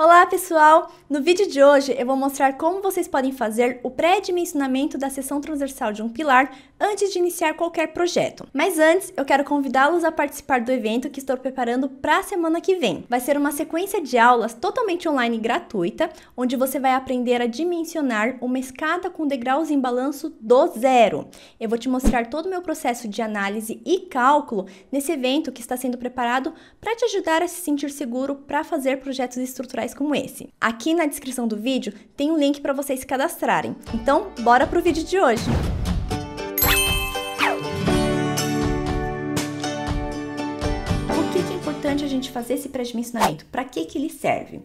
Olá pessoal! No vídeo de hoje eu vou mostrar como vocês podem fazer o pré-dimensionamento da seção transversal de um pilar antes de iniciar qualquer projeto. Mas antes, eu quero convidá-los a participar do evento que estou preparando para a semana que vem. Vai ser uma sequência de aulas totalmente online e gratuita, onde você vai aprender a dimensionar uma escada com degraus em balanço do zero. Eu vou te mostrar todo o meu processo de análise e cálculo nesse evento que está sendo preparado para te ajudar a se sentir seguro para fazer projetos estruturais como esse. Aqui na descrição do vídeo tem um link para vocês se cadastrarem. Então, bora pro vídeo de hoje! Por que é importante a gente fazer esse pré-dimensionamento? Para que ele serve?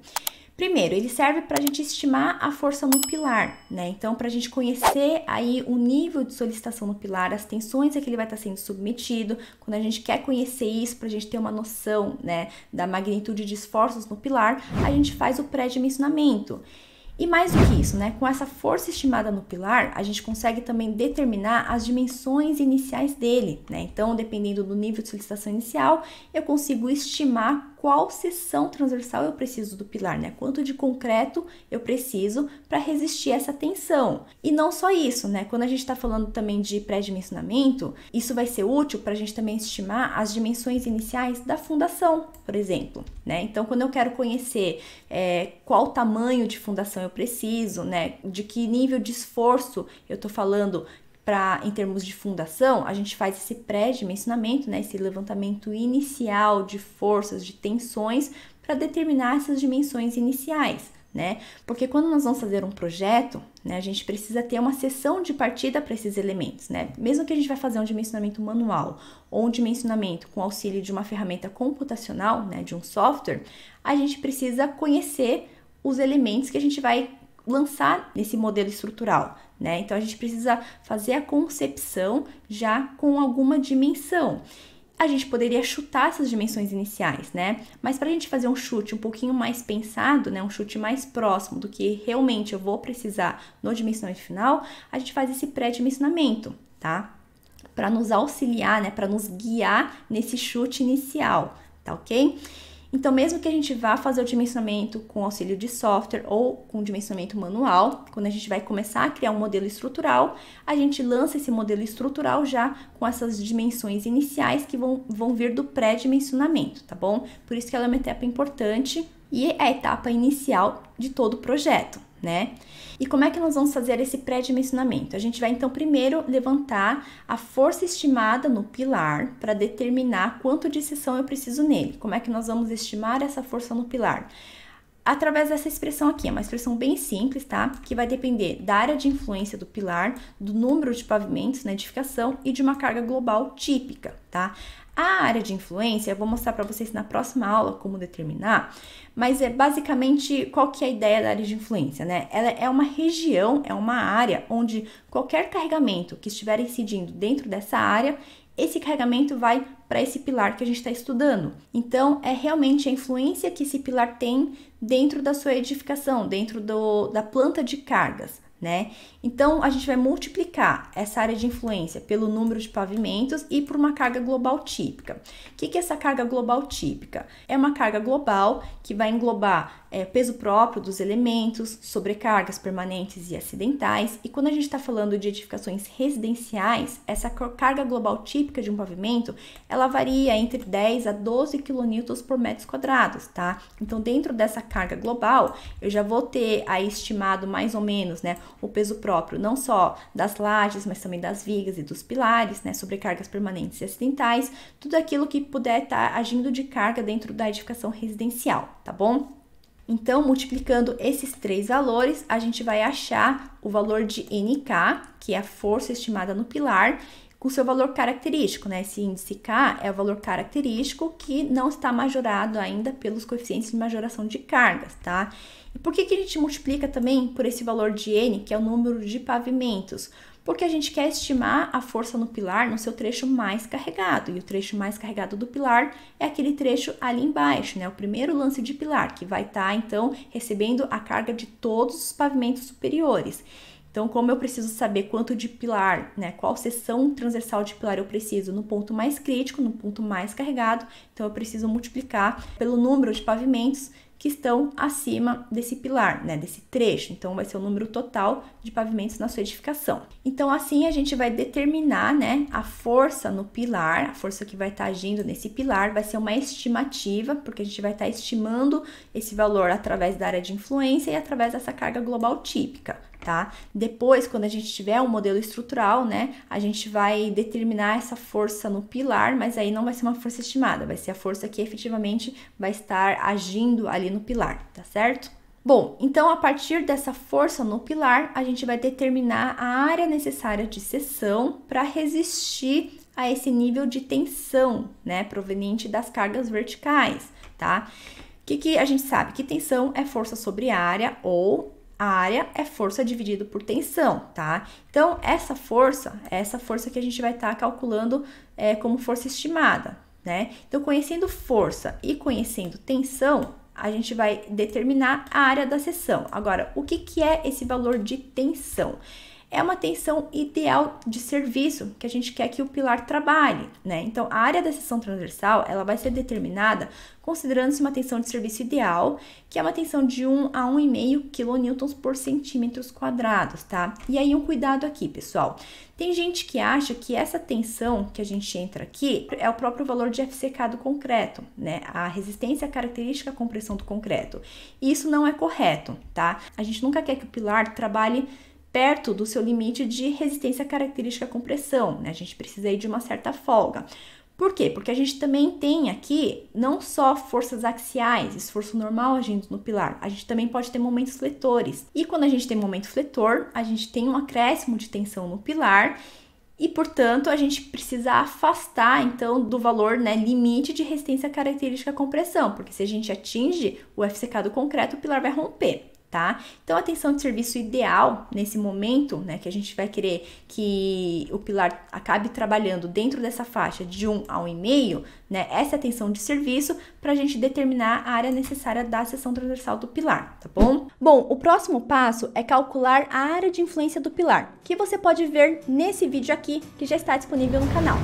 Primeiro, ele serve para a gente estimar a força no pilar, né? Então, para a gente conhecer aí o nível de solicitação no pilar, as tensões a que ele vai estar sendo submetido. Quando a gente quer conhecer isso, para a gente ter uma noção, né, da magnitude de esforços no pilar, a gente faz o pré-dimensionamento. E mais do que isso, né? Com essa força estimada no pilar, a gente consegue também determinar as dimensões iniciais dele, né? Então, dependendo do nível de solicitação inicial, eu consigo estimar qual seção transversal eu preciso do pilar, né? Quanto de concreto eu preciso para resistir a essa tensão. E não só isso, né? Quando a gente está falando também de pré-dimensionamento, isso vai ser útil para a gente também estimar as dimensões iniciais da fundação, por exemplo, né? Então, quando eu quero conhecer qual tamanho de fundação eu preciso, né? De que nível de esforço eu estou falando em termos de fundação, a gente faz esse pré-dimensionamento, né, esse levantamento inicial de forças, de tensões, para determinar essas dimensões iniciais, né? Porque quando nós vamos fazer um projeto, né, a gente precisa ter uma seção de partida para esses elementos, né? Mesmo que a gente vai fazer um dimensionamento manual ou um dimensionamento com auxílio de uma ferramenta computacional, né, de um software, a gente precisa conhecer os elementos que a gente vai lançar nesse modelo estrutural, né? Então, a gente precisa fazer a concepção já com alguma dimensão. A gente poderia chutar essas dimensões iniciais, né? Mas para a gente fazer um chute um pouquinho mais pensado, né? Um chute mais próximo do que realmente eu vou precisar no dimensionamento final, a gente faz esse pré-dimensionamento, tá? Para nos auxiliar, né? Para nos guiar nesse chute inicial, tá ok? Então, mesmo que a gente vá fazer o dimensionamento com auxílio de software ou com dimensionamento manual, quando a gente vai começar a criar um modelo estrutural, a gente lança esse modelo estrutural já com essas dimensões iniciais que vão vir do pré-dimensionamento, tá bom? Por isso que ela é uma etapa importante e é a etapa inicial de todo o projeto, né? E como é que nós vamos fazer esse pré-dimensionamento? A gente vai então primeiro levantar a força estimada no pilar para determinar quanto de seção eu preciso nele. Como é que nós vamos estimar essa força no pilar? Através dessa expressão aqui, é uma expressão bem simples, tá? Que vai depender da área de influência do pilar, do número de pavimentos na edificação e de uma carga global típica, tá? A área de influência, eu vou mostrar para vocês na próxima aula como determinar, mas é basicamente qual que é a ideia da área de influência, né? Ela é uma região, é uma área onde qualquer carregamento que estiver incidindo dentro dessa área, esse carregamento vai para esse pilar que a gente está estudando. Então, é realmente a influência que esse pilar tem dentro da sua edificação, dentro da planta de cargas, né? Então, a gente vai multiplicar essa área de influência pelo número de pavimentos e por uma carga global típica. O que é essa carga global típica? É uma carga global que vai englobar peso próprio dos elementos, sobrecargas permanentes e acidentais. E quando a gente está falando de edificações residenciais, essa carga global típica de um pavimento, ela varia entre 10 a 12 kN por metros quadrados, tá? Então, dentro dessa carga global, eu já vou ter aí estimado mais ou menos, né, o peso próprio, não só das lajes, mas também das vigas e dos pilares, né, sobrecargas permanentes e acidentais, tudo aquilo que puder estar agindo de carga dentro da edificação residencial, tá bom? Então, multiplicando esses três valores, a gente vai achar o valor de NK, que é a força estimada no pilar, com seu valor característico, né? Esse índice K é o valor característico que não está majorado ainda pelos coeficientes de majoração de cargas, tá? E por que a gente multiplica também por esse valor de N, que é o número de pavimentos? Porque a gente quer estimar a força no pilar no seu trecho mais carregado, e o trecho mais carregado do pilar é aquele trecho ali embaixo, né? O primeiro lance de pilar, que vai estar, então, recebendo a carga de todos os pavimentos superiores. Então, como eu preciso saber quanto de pilar, né, qual seção transversal de pilar eu preciso no ponto mais crítico, no ponto mais carregado, então eu preciso multiplicar pelo número de pavimentos que estão acima desse pilar, né, desse trecho. Então, vai ser o número total de pavimentos na sua edificação. Então, assim, a gente vai determinar, né, a força no pilar, a força que vai estar agindo nesse pilar, vai ser uma estimativa, porque a gente vai estar estimando esse valor através da área de influência e através dessa carga global típica, tá? Depois, quando a gente tiver um modelo estrutural, né, a gente vai determinar essa força no pilar, mas aí não vai ser uma força estimada, vai ser a força que efetivamente vai estar agindo ali no pilar, tá certo? Bom, então a partir dessa força no pilar, a gente vai determinar a área necessária de seção para resistir a esse nível de tensão, né, proveniente das cargas verticais, tá? O que a gente sabe? Que tensão é força sobre área ou a área é força dividido por tensão, tá? Então, essa força é essa força que a gente vai estar calculando como força estimada, né? Então, conhecendo força e conhecendo tensão, a gente vai determinar a área da seção. Agora, o que é esse valor de tensão? É uma tensão ideal de serviço que a gente quer que o pilar trabalhe, né? Então, a área da seção transversal, ela vai ser determinada considerando-se uma tensão de serviço ideal, que é uma tensão de 1 a 1,5 kN por centímetros quadrados, tá? E aí, um cuidado aqui, pessoal. Tem gente que acha que essa tensão que a gente entra aqui é o próprio valor de FCK do concreto, né? A resistência característica à compressão do concreto. E isso não é correto, tá? A gente nunca quer que o pilar trabalhe perto do seu limite de resistência característica à compressão, né? A gente precisa aí de uma certa folga. Por quê? Porque a gente também tem aqui não só forças axiais, esforço normal agindo no pilar, a gente também pode ter momentos fletores. E quando a gente tem momento fletor, a gente tem um acréscimo de tensão no pilar e, portanto, a gente precisa afastar, então, do valor, né, limite de resistência característica à compressão, porque se a gente atinge o FCK do concreto, o pilar vai romper. Tá? Então, a tensão de serviço ideal nesse momento, né, que a gente vai querer que o pilar acabe trabalhando dentro dessa faixa de 1 a 1,5, né, essa é a tensão de serviço para a gente determinar a área necessária da seção transversal do pilar, tá bom? Bom, o próximo passo é calcular a área de influência do pilar, que você pode ver nesse vídeo aqui, que já está disponível no canal.